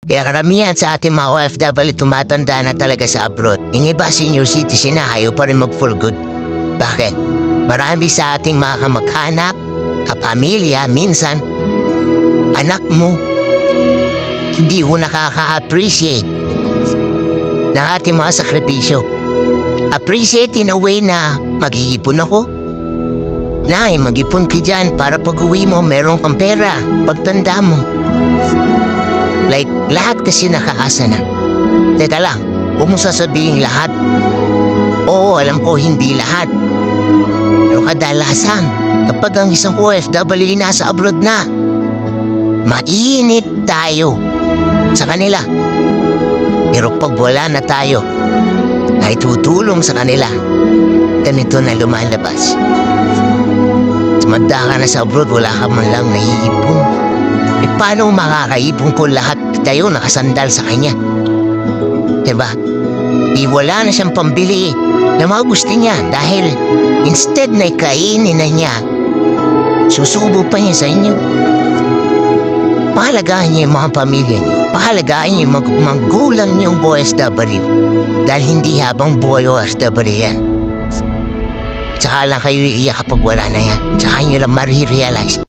Kaya karamihan sa ating mga OFW tumatanda na talaga sa abroad. Yung iba senior citizen na ayaw pa rin mag-for good. Bakit? Marami sa ating mga kamag-anak, kapamilya, minsan, anak mo, hindi mo nakaka-appreciate ng ating mga sakripisyo. Appreciate in a way na mag-iipon ako. Nay, mag-ipon ka dyan para pag-uwi mo, meron kang pera, pagtanda mo. Like, lahat kasi nakaasa na. Teka lang, huwag mo sasabihin lahat. Oo, alam ko hindi lahat. Pero kadalasan, kapag ang isang OFW nasa abroad na, mainit tayo sa kanila. Pero pag wala na tayo, na itutulong sa kanila, ganito na lumalabas. Tumanda ka na sa abroad, wala ka man lang naiipon. E paano makakaipon ko lahat tayo nakasandal sa kanya? Diba? Di wala na siyang pambili na mga gusto niya dahil instead na ikainin na niya, susubo pa niya sa inyo. Pahalagaan niya yung mga pamilya niyo. Pahalagaan niya yung magulang niyong OFW. Dahil hindi habang buhay OFW yan. Tsaka lang kayo iiyak kapag wala na yan. Tsaka nyo lang marirealize